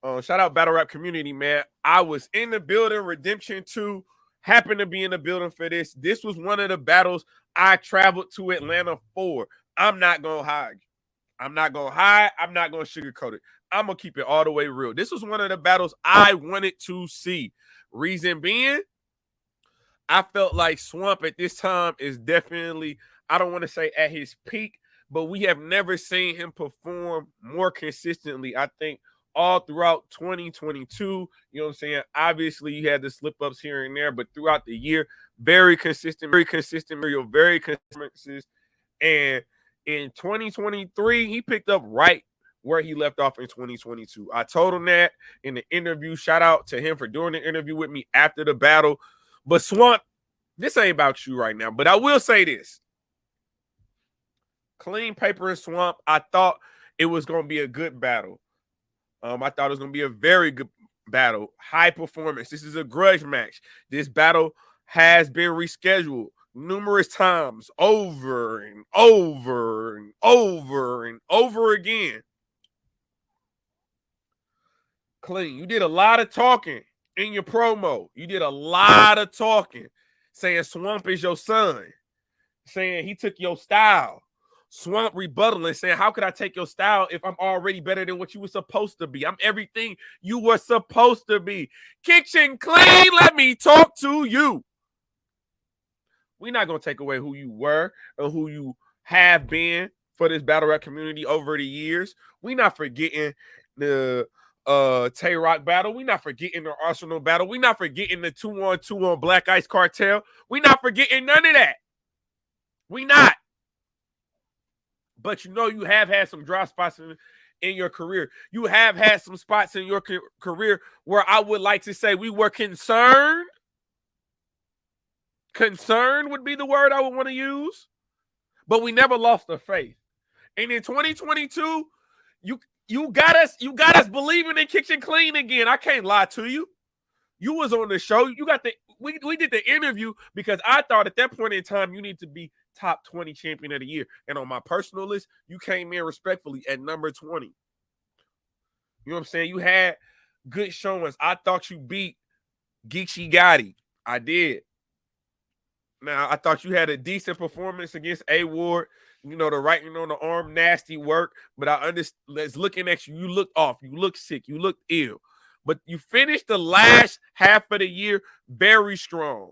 Shout out Battle Rap community, man. I was in the building. Redemption 2 happened to be in the building for this. This was one of the battles I traveled to Atlanta for. I'm not going to hide. I'm not going to hide. I'm not going to sugarcoat it. I'm going to keep it all the way real. This was one of the battles I wanted to see. Reason being, I felt like Swamp at this time is definitely, I don't want to say at his peak, but we have never seen him perform more consistently. I think all throughout 2022, you know what I'm saying? Obviously, you had the slip ups here and there, but throughout the year, very consistent, very consistent. And in 2023, he picked up right where he left off in 2022. I told him that in the interview. Shout out to him for doing the interview with me after the battle. But Swamp, this ain't about you right now. But I will say this. Qleen, Paper, and Swamp, I thought it was going to be a good battle. I thought it was going to be a very good battle. High performance. This is a grudge match. This battle has been rescheduled numerous times, over and over and over and over again. Qleen, you did a lot of talking in your promo. You did a lot of talking saying Swamp is your son, saying he took your style. Swamp rebuttaling, saying, how could I take your style if I'm already better than what you were supposed to be? I'm everything you were supposed to be. Kitchen Qleen, let me talk to you. We're not going to take away who you were or who you have been for this battle rap community over the years. We're not forgetting the Tay Rock battle. We're not forgetting the Arsenal battle. We're not forgetting the 2-on-2 on Black Ice Cartel. We're not forgetting none of that. We not. But you know you have had some drop spots in your career. You have had some spots in your career where I would like to say we were concerned. Concerned would be the word I would want to use. But we never lost the faith. And in 2022, you got us believing in Kitchen Qleen again. I can't lie to you. You was on the show. You got we did the interview because I thought at that point in time you need to be top 20 champion of the year. And on my personal list, you came in respectfully at number 20. You know what I'm saying? You had good showings. I thought you beat Geechee Gotti. I did. Now, I thought you had a decent performance against A Ward. You know, the writing on the arm, nasty work. But I understand, looking at you, you look off. You look sick. You look ill. But you finished the last half of the year very strong.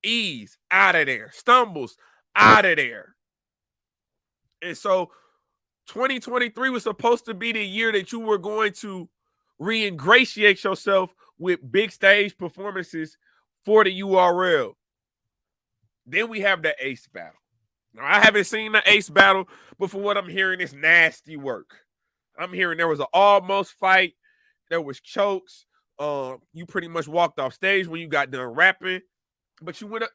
Ease, out of there. Stumbles, out of there. And so 2023 was supposed to be the year that you were going to re-ingratiate yourself with big stage performances for the URL. Then we have the Ace battle. Now, I haven't seen the Ace battle, but from what I'm hearing, it's nasty work. I'm hearing there was an almost fight. There was chokes. You pretty much walked off stage when you got done rapping. But you went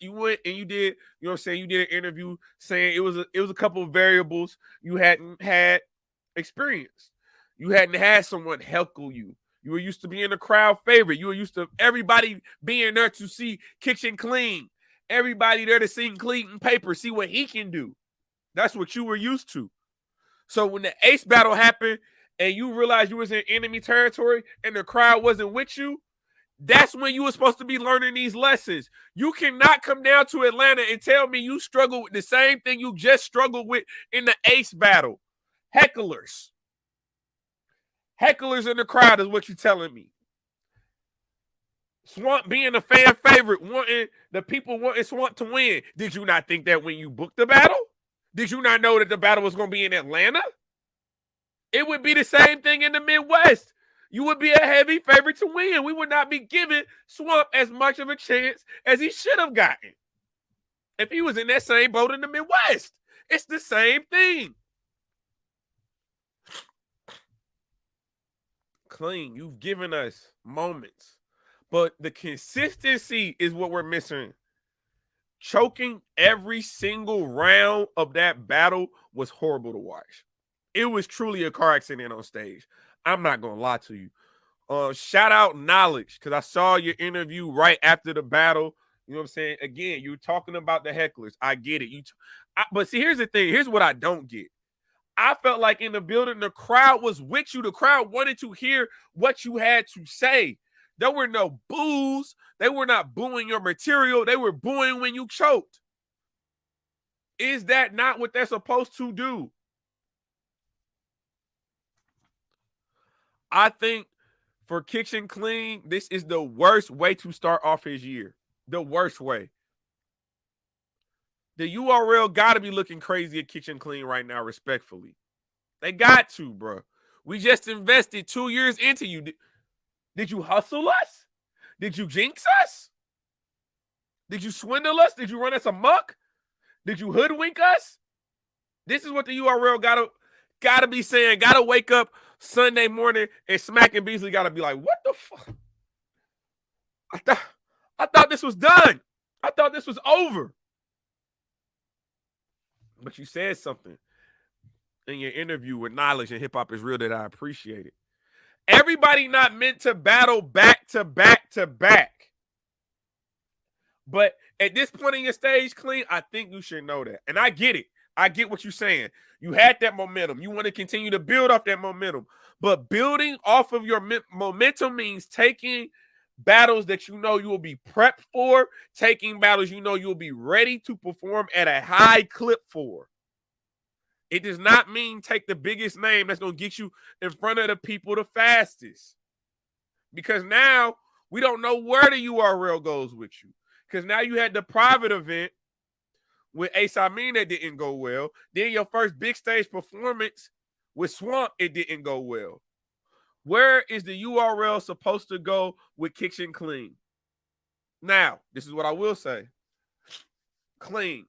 and you did, you know what I'm saying? You did an interview saying it was a couple of variables you hadn't had experience. You hadn't had someone heckle you. You were used to being a crowd favorite. You were used to everybody being there to see Kitchen Qleen. Everybody there to see Qleen Paper, see what he can do. That's what you were used to. So when the Ace battle happened and you realized you was in enemy territory and the crowd wasn't with you, that's when you were supposed to be learning these lessons. You cannot come down to Atlanta and tell me you struggle with the same thing you just struggled with in the Ace battle. Hecklers. Hecklers in the crowd is what you're telling me. Swamp being a fan favorite, the people wanting Swamp to win. Did you not think that when you booked the battle? Did you not know that the battle was going to be in Atlanta? It would be the same thing in the Midwest. You would be a heavy favorite to win. We would not be giving Swamp as much of a chance as he should have gotten if he was in that same boat in the Midwest. It's the same thing. Qleen, you've given us moments. But the consistency is what we're missing. Choking every single round of that battle was horrible to watch. It was truly a car accident on stage. I'm not going to lie to you. Shout out Knowledge, because I saw your interview right after the battle. You know what I'm saying? Again, you're talking about the hecklers. I get it. But see, here's the thing. Here's what I don't get. I felt like in the building, the crowd was with you. The crowd wanted to hear what you had to say. There were no boos. They were not booing your material. They were booing when you choked. Is that not what they're supposed to do? I think for Qleen, this is the worst way to start off his year. The worst way. The URL got to be looking crazy at Qleen right now, respectfully. They got to, bro. We just invested 2 years into you. Did you hustle us? Did you jinx us? Did you swindle us? Did you run us amok? Did you hoodwink us? This is what the URL gotta be saying. Gotta wake up Sunday morning and Smack and Beasley gotta be like, what the fuck? I thought this was done. I thought this was over. But you said something in your interview with Knowledge and Hip Hop is Real that I appreciate it. Everybody not meant to battle back to back to back. But at this point in your stage, Qleen, I think you should know that. And I get it. I get what you're saying. You had that momentum. You want to continue to build off that momentum. But building off of your momentum means taking battles that you know you will be prepped for, taking battles you know you'll be ready to perform at a high clip for. It does not mean take the biggest name that's going to get you in front of the people the fastest. Because now we don't know where the URL goes with you. Because now you had the private event with Ace Amin that didn't go well. Then your first big stage performance with Swamp, it didn't go well. Where is the URL supposed to go with Qleen? Now, this is what I will say. Qleen,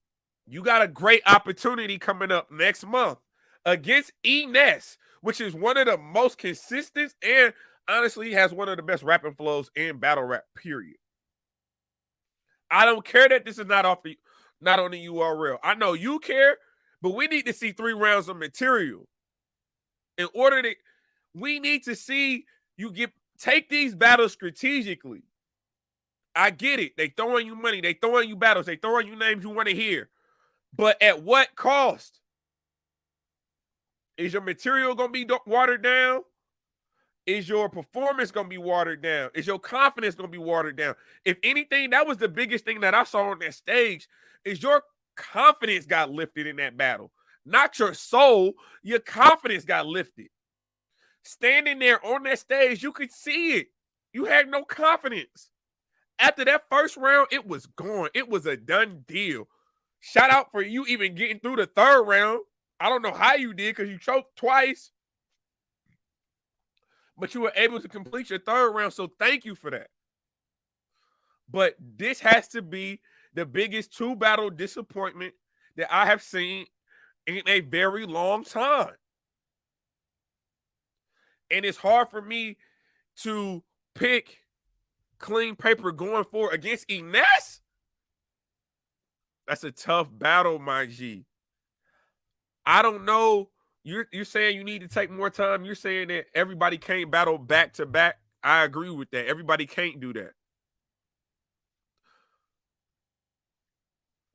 you got a great opportunity coming up next month against Ness, which is one of the most consistent and honestly has one of the best rapping flows in battle rap, period. I don't care that this is not on the URL. I know you care, but we need to see 3 rounds of material. We need to see you take these battles strategically. I get it. They throwing you money. They throwing you battles. They throwing you names you want to hear. But at what cost? Is your material going to be watered down? Is your performance going to be watered down? Is your confidence going to be watered down? If anything, that was the biggest thing that I saw on that stage, is your confidence got lifted in that battle. Not your soul, your confidence got lifted. Standing there on that stage, you could see it. You had no confidence. After that first round, it was gone. It was a done deal. Shout out for you even getting through the 3rd round. I don't know how you did because you choked twice. But you were able to complete your 3rd round, so thank you for that. But this has to be the biggest 2-battle disappointment that I have seen in a very long time. And it's hard for me to pick Qleen paper going forward against Ness. That's a tough battle, my G. I don't know. You're saying you need to take more time. You're saying that everybody can't battle back to back. I agree with that. Everybody can't do that.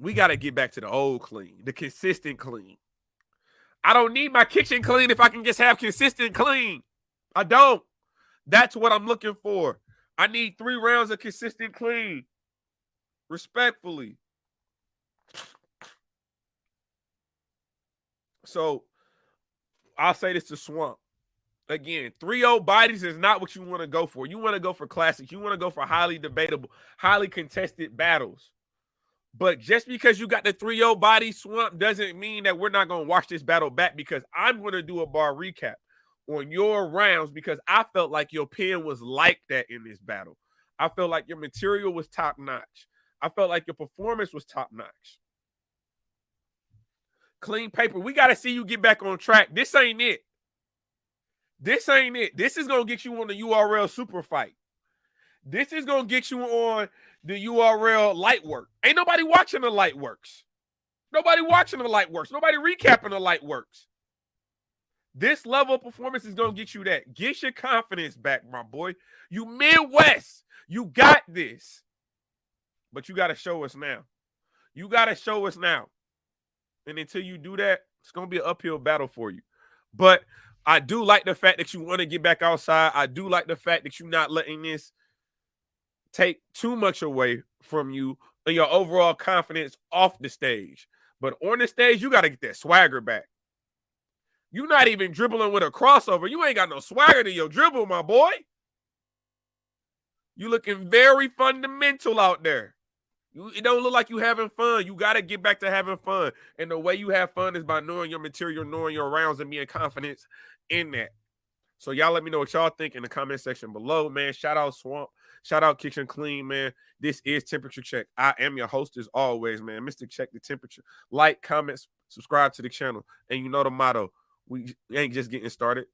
We got to get back to the old Qleen, the consistent Qleen. I don't need my Qleen if I can just have consistent Qleen. I don't. That's what I'm looking for. I need 3 rounds of consistent Qleen. Respectfully. So, I'll say this to Swamp. Again, 3-0 bodies is not what you want to go for. You want to go for classics. You want to go for highly debatable, highly contested battles. But just because you got the 3-0 body, Swamp, doesn't mean that we're not going to watch this battle back, because I'm going to do a bar recap on your rounds because I felt like your pen was like that in this battle. I felt like your material was top-notch. I felt like your performance was top-notch. Qleen paper, we got to see you get back on track. This ain't it. This ain't it. This is going to get you on the URL super fight. This is going to get you on the URL light work. Ain't nobody watching the light works. Nobody watching the light works. Nobody recapping the light works. This level of performance is going to get you that. Get your confidence back, my boy. You Midwest. You got this. But you got to show us now. You got to show us now. And until you do that, It's going to be an uphill battle for you. But I do like the fact that you want to get back outside. I do like the fact that you're not letting this take too much away from you and your overall confidence off the stage. But on the stage, you got to get that swagger back. You're not even dribbling with a crossover. You ain't got no swagger to your dribble, my boy. You looking very fundamental out there. It don't look like you having fun. You got to get back to having fun. And the way you have fun is by knowing your material, knowing your rounds, and being confident in that. So y'all let me know what y'all think in the comment section below, man. Shout out Swamp. Shout out Qleen, man. This is Temperature Check. I am your host as always, man. Mr. Check the Temperature. Like, comment, subscribe to the channel. And you know the motto. We ain't just getting started.